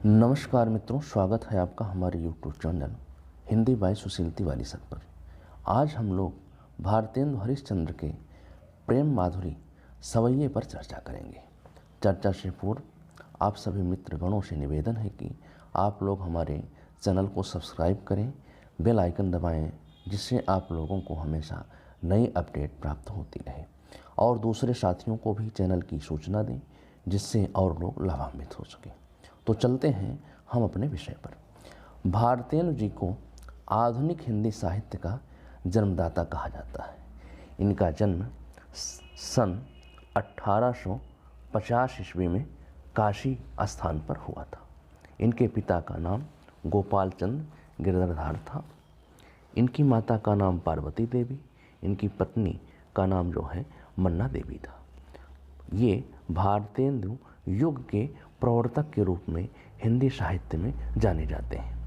नमस्कार मित्रों, स्वागत है आपका हमारे YouTube चैनल हिंदी बाय सुशील तिवारी सर पर। आज हम लोग भारतेंदु हरिश्चंद्र के प्रेम माधुरी सवैये पर चर्चा करेंगे। चर्चा से पूर्व आप सभी मित्रगणों से निवेदन है कि आप लोग हमारे चैनल को सब्सक्राइब करें, बेल आइकन दबाएं, जिससे आप लोगों को हमेशा नई अपडेट प्राप्त होती रहे और दूसरे साथियों को भी चैनल की सूचना दें, जिससे और लोग लाभान्वित हो सकें। तो चलते हैं हम अपने विषय पर। भारतेंदु जी को आधुनिक हिंदी साहित्य का जन्मदाता कहा जाता है। इनका जन्म सन 1850 ईस्वी में काशी स्थान पर हुआ था। इनके पिता का नाम गोपाल चंद्र गिरधरधार था। इनकी माता का नाम पार्वती देवी, इनकी पत्नी का नाम जो है मन्ना देवी था। ये भारतेंदु युग के प्रवर्तक के रूप में हिंदी साहित्य में जाने जाते हैं।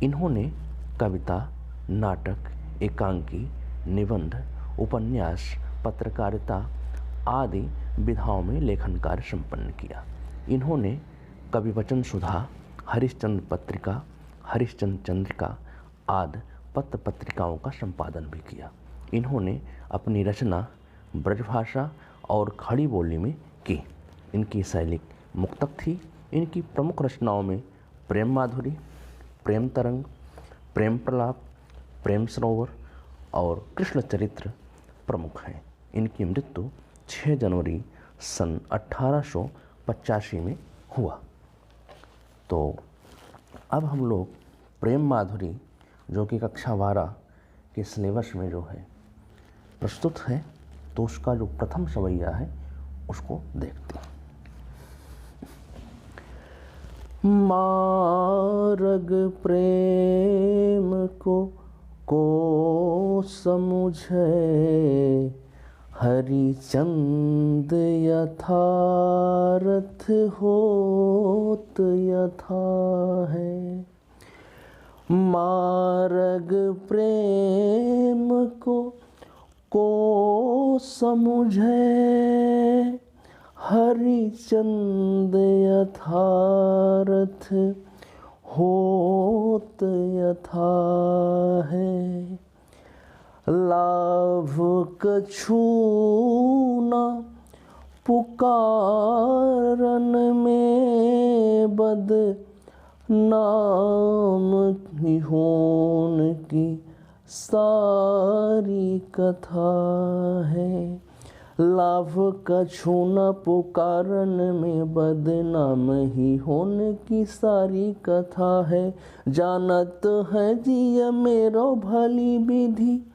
इन्होंने कविता, नाटक, एकांकी, निबंध, उपन्यास, पत्रकारिता आदि विधाओं में लेखन कार्य संपन्न किया। इन्होंने कविवचन सुधा, हरिश्चंद्र पत्रिका, हरिश्चंद्र चंद्रिका आदि पत्र पत्रिकाओं का संपादन भी किया। इन्होंने अपनी रचना ब्रजभाषा और खड़ी बोली में की। इनकी शैली मुक्तक थी। इनकी प्रमुख रचनाओं में प्रेम माधुरी, प्रेम तरंग, प्रेम प्रलाप, प्रेम सरोवर और कृष्ण चरित्र प्रमुख हैं। इनकी मृत्यु 6 जनवरी सन 1885 में हुआ। तो अब हम लोग प्रेम माधुरी, जो कि कक्षा 12 के सिलेबस में जो है प्रस्तुत है, तो उसका जो प्रथम सवैया है उसको देखते हैं। मार्ग प्रेम को समुझे, हरिचंद यथार्थ होत यथा है। मार्ग प्रेम को समुझे, हरिचंद यथार्थ होत यथा है। लाभ कछु न पुकारन में, बद नाम ही होन की सारी कथा है। लाभ कछु न पुकारन में, बदनाम ही होने की सारी कथा है। जानत है जिय मेरो भली विधि,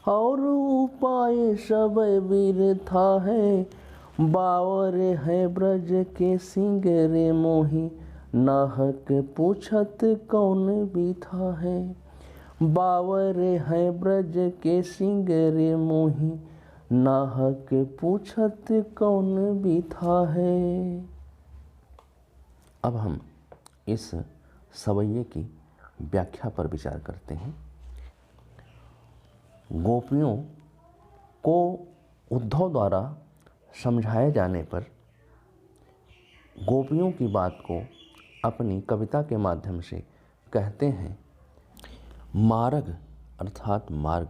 और उपाय सब बिरथा है। बावर है ब्रज के सिंगरे मोही, नाहक पूछत कौन बिथा है। बावर है ब्रज के सिंगरे मोही, नाहक पूछत कौन बिथा है। अब हम इस सवैये की व्याख्या पर विचार करते हैं। गोपियों को उद्धव द्वारा समझाए जाने पर गोपियों की बात को अपनी कविता के माध्यम से कहते हैं। मार्ग अर्थात मार्ग,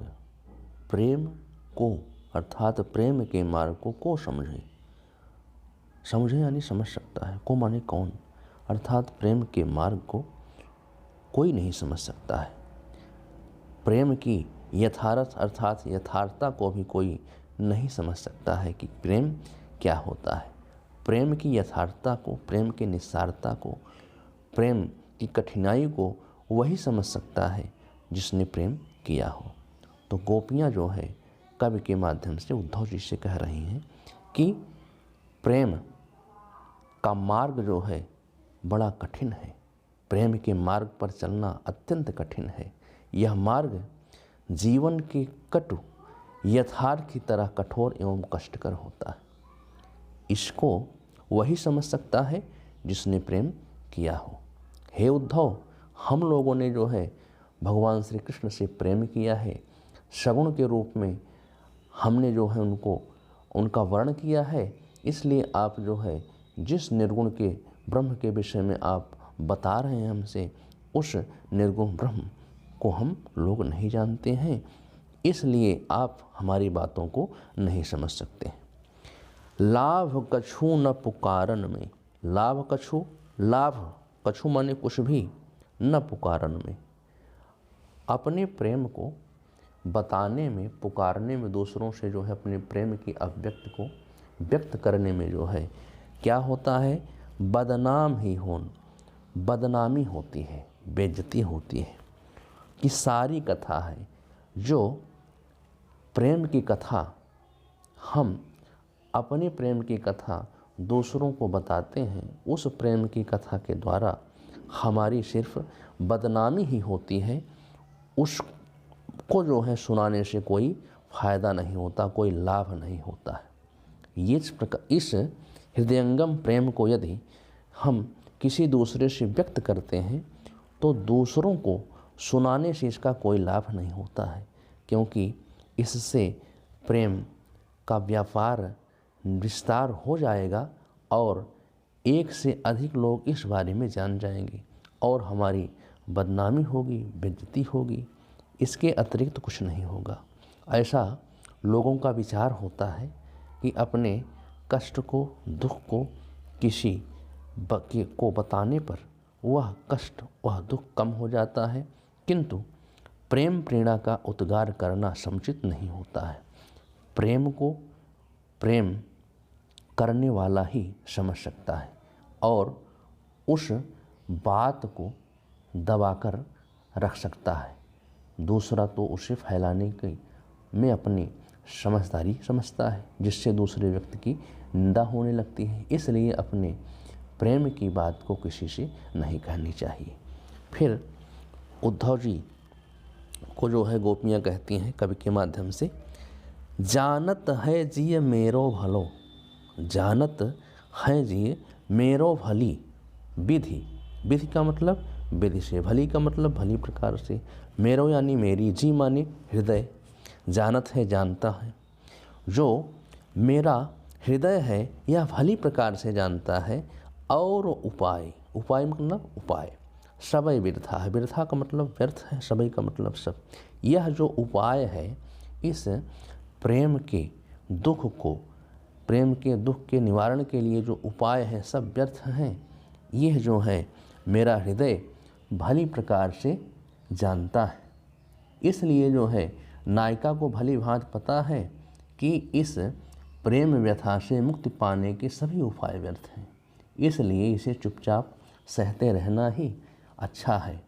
प्रेम को अर्थात प्रेम के मार्ग को समझे। समझे यानी समझ सकता है, को माने कौन, अर्थात प्रेम के मार्ग को कोई नहीं समझ सकता है। प्रेम की यथार्थ अर्थात यथार्थता को भी कोई नहीं समझ सकता है कि प्रेम क्या होता है। प्रेम की यथार्थता को, प्रेम की निस्सारता को, प्रेम की कठिनाई को वही समझ सकता है जिसने प्रेम किया हो। तो गोपियाँ जो है कवि के माध्यम से उद्धव जी से कह रही हैं कि प्रेम का मार्ग जो है बड़ा कठिन है। प्रेम के मार्ग पर चलना अत्यंत कठिन है। यह मार्ग जीवन के कटु यथार्थ की तरह कठोर एवं कष्टकर होता है। इसको वही समझ सकता है जिसने प्रेम किया हो। हे उद्धव, हम लोगों ने जो है भगवान श्री कृष्ण से प्रेम किया है। सगुण के रूप में हमने जो है उनका वर्ण किया है। इसलिए आप जो है जिस निर्गुण के ब्रह्म के विषय में आप बता रहे हैं हमसे, उस निर्गुण ब्रह्म को हम लोग नहीं जानते हैं, इसलिए आप हमारी बातों को नहीं समझ सकते। लाभ कछु न पुकारन में, लाभ कछु, लाभ कछु माने कुछ भी, न पुकारन में, अपने प्रेम को बताने में, पुकारने में, दूसरों से जो है अपने प्रेम की अभिव्यक्ति को व्यक्त करने में जो है क्या होता है, बदनाम ही होन, बदनामी होती है, बेइज्जती होती है। कि सारी कथा है, जो प्रेम की कथा हम अपने प्रेम की कथा दूसरों को बताते हैं, उस प्रेम की कथा के द्वारा हमारी सिर्फ बदनामी ही होती है, उसको जो है सुनाने से कोई फ़ायदा नहीं होता, कोई लाभ नहीं होता है। इस हृदयंगम प्रेम को यदि हम किसी दूसरे से व्यक्त करते हैं तो दूसरों को सुनाने से इसका कोई लाभ नहीं होता है, क्योंकि इससे प्रेम का व्यापार विस्तार हो जाएगा और एक से अधिक लोग इस बारे में जान जाएंगे और हमारी बदनामी होगी, बेइज्जती होगी, इसके अतिरिक्त कुछ नहीं होगा। ऐसा लोगों का विचार होता है कि अपने कष्ट को, दुख को किसी को बताने पर वह कष्ट, वह दुख कम हो जाता है, किंतु प्रेम प्रेरणा का उद्गार करना समुचित नहीं होता है। प्रेम को प्रेम करने वाला ही समझ सकता है और उस बात को दबाकर रख सकता है, दूसरा तो उसे फैलाने की में अपनी समझदारी समझता है, जिससे दूसरे व्यक्ति की निंदा होने लगती है। इसलिए अपने प्रेम की बात को किसी से नहीं कहनी चाहिए। फिर उद्धव जी को जो है गोपियाँ कहती हैं कवि के माध्यम से, जानत है जिय मेरो भलो, जानत है जिय मेरो भली विधि, विधि का मतलब विधि से, भली का मतलब भली प्रकार से, मेरो यानी मेरी, जी माने हृदय, जानत है जानता है, जो मेरा हृदय है यह भली प्रकार से जानता है, और उपाय, उपाय मतलब उपाय, सबय व्यर्था है, व्यर्था का मतलब व्यर्थ है, सबय का मतलब सब, यह जो उपाय है इस प्रेम के दुख को, प्रेम के दुख के निवारण के लिए जो उपाय है सब व्यर्थ हैं। यह जो है मेरा हृदय भली प्रकार से जानता है, इसलिए जो है नायिका को भली भांति पता है कि इस प्रेम व्यथा से मुक्ति पाने के सभी उपाय व्यर्थ हैं, इसलिए इसे चुपचाप सहते रहना ही अच्छा है।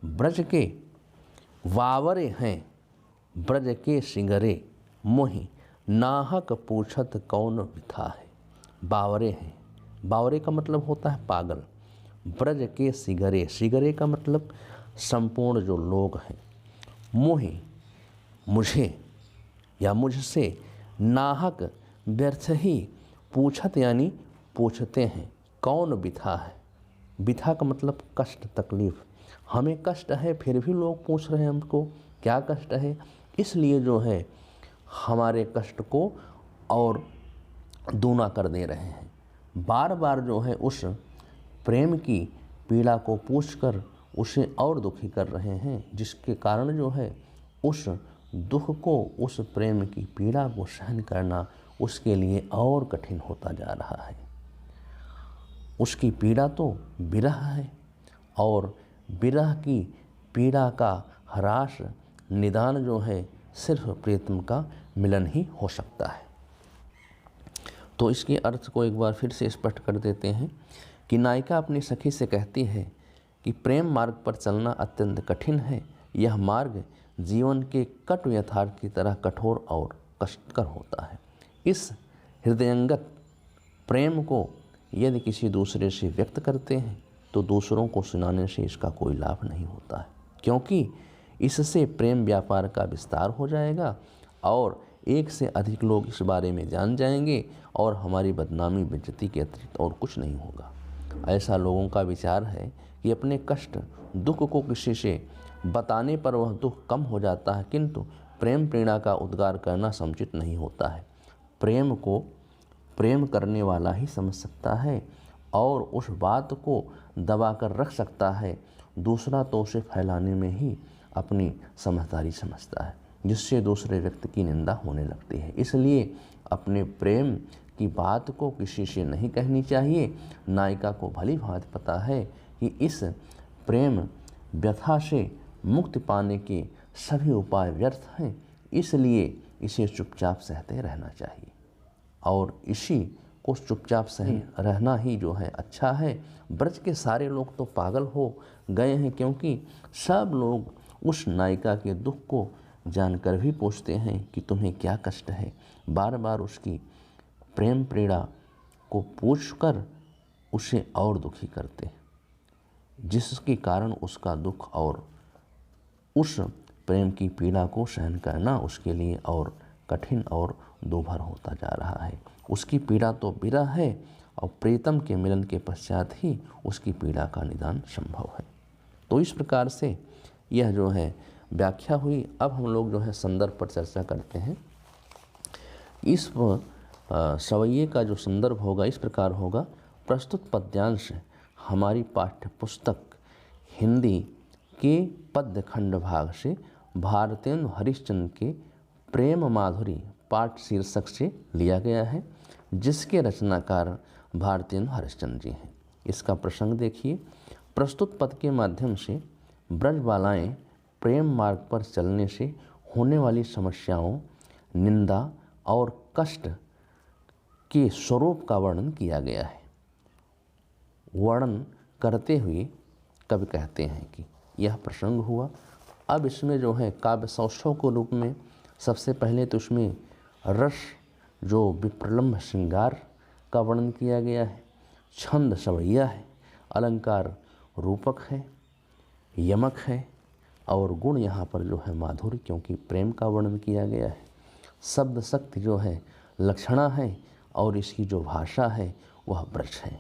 ब्रज के वावरे हैं, ब्रज के सिंगरे मोहि, नाहक पूछत कौन विथा है। बावरे हैं, बावरे का मतलब होता है पागल, ब्रज के सिगरे, सिगरे का मतलब संपूर्ण जो लोग हैं, मोहि मुझे या मुझसे, नाहक व्यर्थ ही, पूछत यानी पूछते हैं, कौन बिथा है, बिथा का मतलब कष्ट, तकलीफ़, हमें कष्ट है फिर भी लोग पूछ रहे हैं हमको क्या कष्ट है, इसलिए जो है हमारे कष्ट को और दूना कर दे रहे हैं। बार बार जो है उस प्रेम की पीड़ा को पूछकर उसे और दुखी कर रहे हैं, जिसके कारण जो है उस दुख को, उस प्रेम की पीड़ा को सहन करना उसके लिए और कठिन होता जा रहा है। उसकी पीड़ा तो विरह है और विरह की पीड़ा का ह्रास, निदान जो है सिर्फ प्रीतम का मिलन ही हो सकता है। तो इसके अर्थ को एक बार फिर से स्पष्ट कर देते हैं कि नायिका अपनी सखी से कहती है कि प्रेम मार्ग पर चलना अत्यंत कठिन है, यह मार्ग जीवन के कट यथार्थ की तरह कठोर और कष्टकर होता है। इस हृदयंगत प्रेम को यदि किसी दूसरे से व्यक्त करते हैं तो दूसरों को सुनाने से इसका कोई लाभ नहीं होता है, क्योंकि इससे प्रेम व्यापार का विस्तार हो जाएगा और एक से अधिक लोग इस बारे में जान जाएंगे और हमारी बदनामी, बेइज्जती के अतिरिक्त और कुछ नहीं होगा। ऐसा लोगों का विचार है कि अपने कष्ट, दुख को किसी से बताने पर वह दुख कम हो जाता है, किंतु प्रेम प्रेरणा का उद्गार करना समुचित नहीं होता है। प्रेम को प्रेम करने वाला ही समझ सकता है और उस बात को दबा कर रख सकता है, दूसरा तो उसे फैलाने में ही अपनी समझदारी समझता है, जिससे दूसरे व्यक्ति की निंदा होने लगती है। इसलिए अपने प्रेम की बात को किसी से नहीं कहनी चाहिए। नायिका को भली भांति पता है कि इस प्रेम व्यथा से मुक्ति पाने के सभी उपाय व्यर्थ हैं, इसलिए इसे चुपचाप सहते रहना चाहिए और इसी को चुपचाप सही रहना ही जो है अच्छा है। ब्रज के सारे लोग तो पागल हो गए हैं, क्योंकि सब लोग उस नायिका के दुख को जानकर भी पूछते हैं कि तुम्हें क्या कष्ट है। बार बार उसकी प्रेम पीड़ा को पूछकर उसे और दुखी करते हैं, जिसके कारण उसका दुख और उस प्रेम की पीड़ा को सहन करना उसके लिए और कठिन और दूभर होता जा रहा है। उसकी पीड़ा तो विरह है और प्रीतम के मिलन के पश्चात ही उसकी पीड़ा का निदान संभव है। तो इस प्रकार से यह जो है व्याख्या हुई। अब हम लोग जो है संदर्भ पर चर्चा करते हैं। इस सवैये का जो संदर्भ होगा इस प्रकार होगा। प्रस्तुत पद्यांश हमारी पाठ्य पुस्तक हिंदी के पद्य खंड भाग से भारतेंदु हरिश्चंद्र के प्रेम माधुरी पाठ शीर्षक से लिया गया है, जिसके रचनाकार भारतेंदु हरिश्चंद्र जी हैं। इसका प्रसंग देखिए। प्रस्तुत पद के माध्यम से ब्रजबालाएँ प्रेम मार्ग पर चलने से होने वाली समस्याओं, निंदा और कष्ट के स्वरूप का वर्णन किया गया है। वर्णन करते हुए कवि कहते हैं कि यह प्रसंग हुआ। अब इसमें जो है काव्य सौष्ठव के रूप में सबसे पहले तो इसमें रस जो विप्रलम्भ श्रृंगार का वर्णन किया गया है, छंद सवैया है, अलंकार रूपक है, यमक है और गुण यहाँ पर जो है माधुरी, क्योंकि प्रेम का वर्णन किया गया है। शब्द शक्ति जो है लक्षणा है और इसकी जो भाषा है वह ब्रज है।